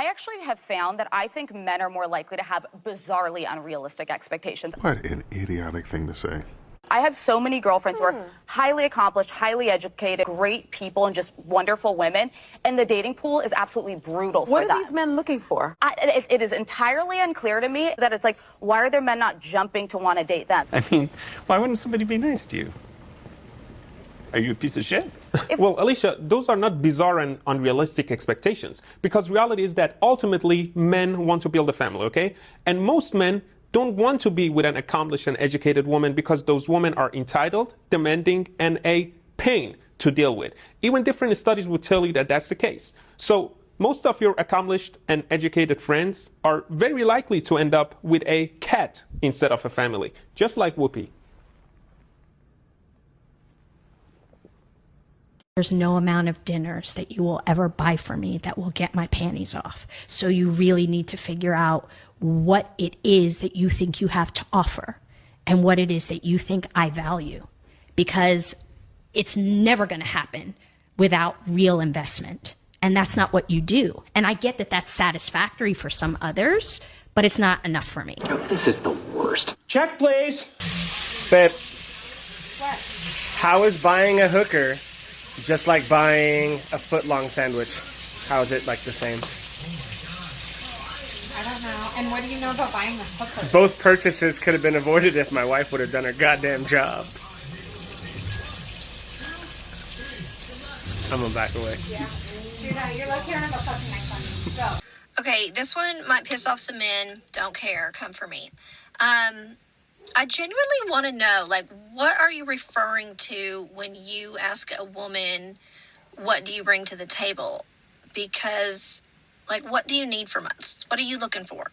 I actually have found that I think men are more likely to have bizarrely unrealistic expectations. What an idiotic thing to say. I have so many girlfriends who are highly accomplished, highly educated, great people, and just wonderful women. And the dating pool is absolutely brutal for them. What are these men looking for? It is entirely unclear to me that it's like, why are there men not jumping to want to date them? I mean, why wouldn't somebody be nice to you? Are you a piece of shit? Well, Alicia, those are not bizarre and unrealistic expectations, because reality is that ultimately men want to build a family, okay? And most men don't want to be with an accomplished and educated woman because those women are entitled, demanding, and a pain to deal with. Even different studies will tell you that that's the case. So most of your accomplished and educated friends are very likely to end up with a cat instead of a family, just like Whoopi. There's no amount of dinners that you will ever buy for me that will get my panties off. So you really need to figure out what it is that you think you have to offer and what it is that you think I value, because it's never going to happen without real investment. And that's not what you do. And I get that that's satisfactory for some others, but it's not enough for me. This is the worst. Check, please. Babe. What? How is buying a hooker just like buying a foot-long sandwich? How is it like the same? I don't know. And what do you know about buying a hooker? Both purchases could have been avoided if my wife would have done her goddamn job. I'm gonna back away. Yeah. You're lucky I don't have a fucking knife on you. Go. Okay, this one might piss off some men. Don't care. Come for me. I genuinely want to know, like, what are you referring to when you ask a woman, what do you bring to the table? Because, like, what do you need from us? What are you looking for?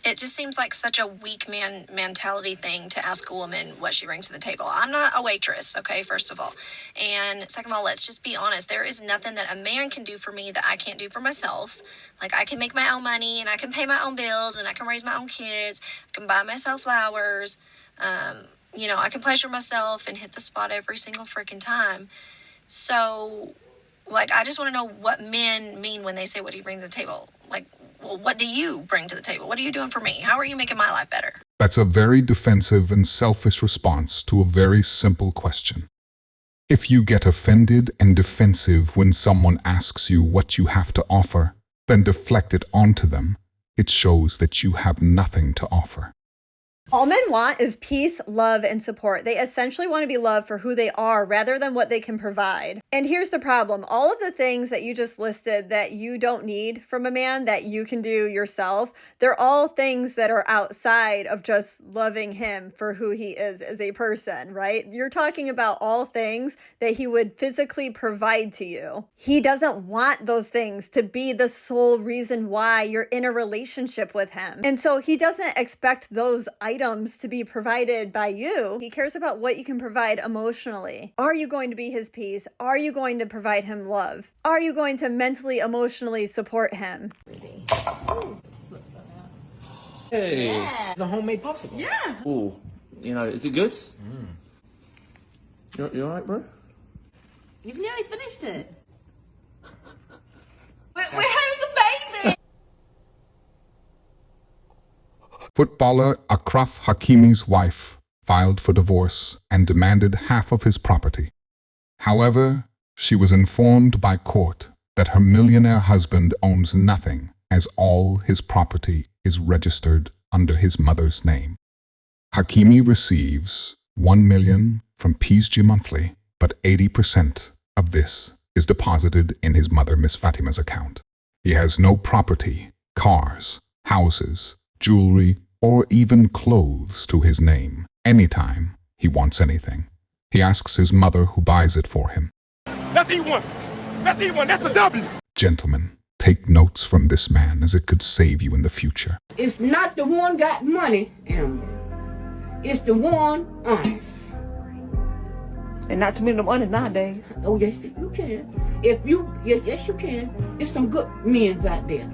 It just seems like such a weak man mentality thing to ask a woman what she brings to the table. I'm not a waitress, okay, first of all. And second of all, let's just be honest. There is nothing that a man can do for me that I can't do for myself. Like, I can make my own money, and I can pay my own bills, and I can raise my own kids. I can buy myself flowers. You know, I can pleasure myself and hit the spot every single freaking time. So, like, I just want to know what men mean when they say, what do you bring to the table? Like, well, what do you bring to the table? What are you doing for me? How are you making my life better? That's a very defensive and selfish response to a very simple question. If you get offended and defensive when someone asks you what you have to offer, then deflect it onto them. It shows that you have nothing to offer. All men want is peace, love, and support. They essentially want to be loved for who they are rather than what they can provide. And here's the problem. All of the things that you just listed that you don't need from a man that you can do yourself, they're all things that are outside of just loving him for who he is as a person, right? You're talking about all things that he would physically provide to you. He doesn't want those things to be the sole reason why you're in a relationship with him. And so he doesn't expect those items to be provided by you. He cares about what you can provide emotionally. Are you going to be his peace? Are you going to provide him love? Are you going to mentally, emotionally support him? Slips on that. Hey, Yeah. it's a homemade popsicle. Yeah. Ooh, you know, is it good? You all right, bro? You've nearly finished it. We're having a baby. Footballer Achraf Hakimi's wife filed for divorce and demanded half of his property. However, she was informed by court that her millionaire husband owns nothing, as all his property is registered under his mother's name. Hakimi receives $1 million from PSG monthly, but 80% of this is deposited in his mother, Miss Fatima's account. He has no property, cars, houses, jewelry, or even clothes to his name. Anytime he wants anything, he asks his mother, who buys it for him. Let's eat one. Let's eat one. That's a W. Gentlemen, take notes from this man, as it could save you in the future. It's not the one got money, Amber. It's the one honest. And not too many of them honest nowadays. Oh, yes, you can. Yes, you can. There's some good men out there.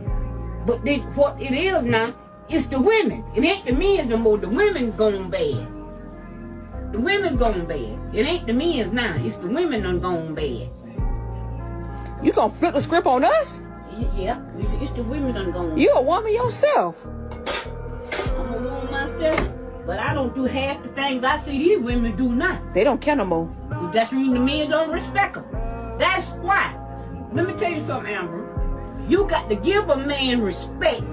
But what it is now, it's the women. It ain't the men no more. The women's gone bad. The women's gone bad. It ain't the men's now. It's the women done gone bad. You gonna flip the script on us? Yeah, it's the women done gone. You a woman yourself. I'm a woman myself, but I don't do half the things I see these women do now. They don't care no more. That's when the men don't respect them. That's why. Let me tell you something, Amber. You got to give a man respect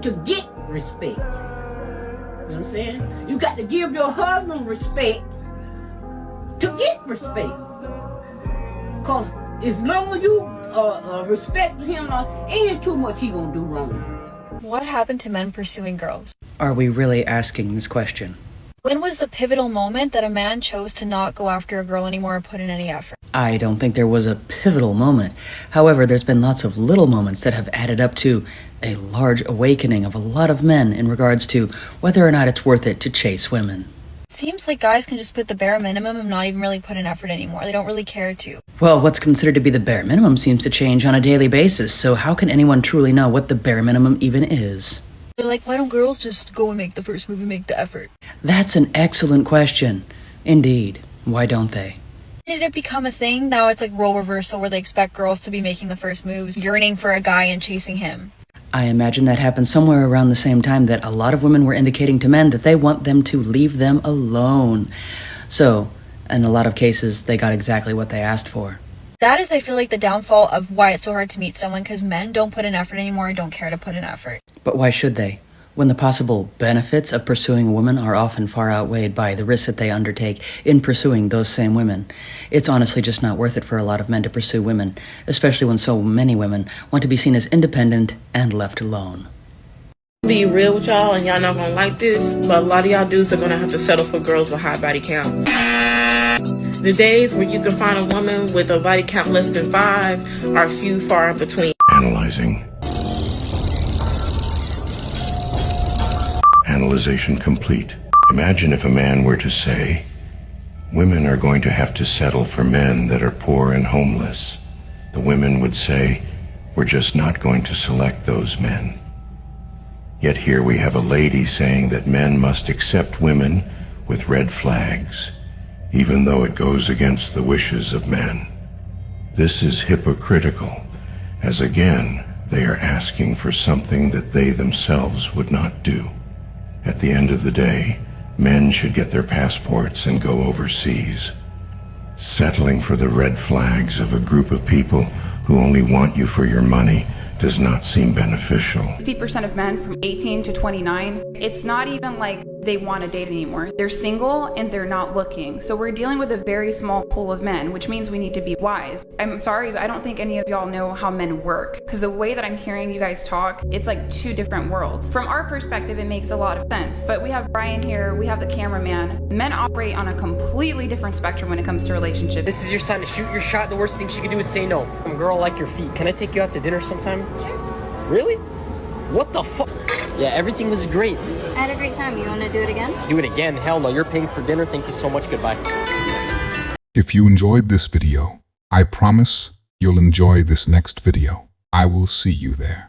to get respect. You know what I'm saying? You got to give your husband respect to get respect. Because as long as you respect him, ain't too much he gonna do wrong. What happened to men pursuing girls? Are we really asking this question? When was the pivotal moment that a man chose to not go after a girl anymore or put in any effort? I don't think there was a pivotal moment. However, there's been lots of little moments that have added up to a large awakening of a lot of men in regards to whether or not it's worth it to chase women. Seems like guys can just put the bare minimum and not even really put in effort anymore. They don't really care to. Well, what's considered to be the bare minimum seems to change on a daily basis, so how can anyone truly know what the bare minimum even is? They're like, why don't girls just go and make the first move and make the effort? That's an excellent question. Indeed. Why don't they? Did it become a thing? Now it's like role reversal where they expect girls to be making the first moves, yearning for a guy and chasing him. I imagine that happened somewhere around the same time that a lot of women were indicating to men that they want them to leave them alone. So, in a lot of cases, they got exactly what they asked for. That is, I feel like, the downfall of why it's so hard to meet someone, because men don't put in effort anymore and don't care to put in effort. But why should they? When the possible benefits of pursuing a woman are often far outweighed by the risks that they undertake in pursuing those same women. It's honestly just not worth it for a lot of men to pursue women, especially when so many women want to be seen as independent and left alone. Be real with y'all, and y'all not gonna like this, but a lot of y'all dudes are gonna have to settle for girls with high body counts. The days where you can find a woman with a body count less than 5 are few far in between. Analyzing. Analyzation complete. Imagine if a man were to say, women are going to have to settle for men that are poor and homeless. The women would say, we're just not going to select those men. Yet here we have a lady saying that men must accept women with red flags, even though it goes against the wishes of men. This is hypocritical, as again, they are asking for something that they themselves would not do. At the end of the day, men should get their passports and go overseas. Settling for the red flags of a group of people who only want you for your money does not seem beneficial. 60% of men from 18 to 29, it's not even like they want to date anymore. They're single and they're not looking. So we're dealing with a very small pool of men, which means we need to be wise. I'm sorry, but I don't think any of y'all know how men work, because the way that I'm hearing you guys talk, it's like two different worlds. From our perspective, it makes a lot of sense. But we have Brian here, we have the cameraman. Men operate on a completely different spectrum when it comes to relationships. This is your time to shoot your shot. The worst thing she can do is say no. I'm a girl, like your feet. Can I take you out to dinner sometime? Sure. Really? What the fuck? Yeah, everything was great. I had a great time. You want to do it again? Do it again? Hell no, you're paying for dinner. Thank you so much. Goodbye. If you enjoyed this video, I promise you'll enjoy this next video. I will see you there.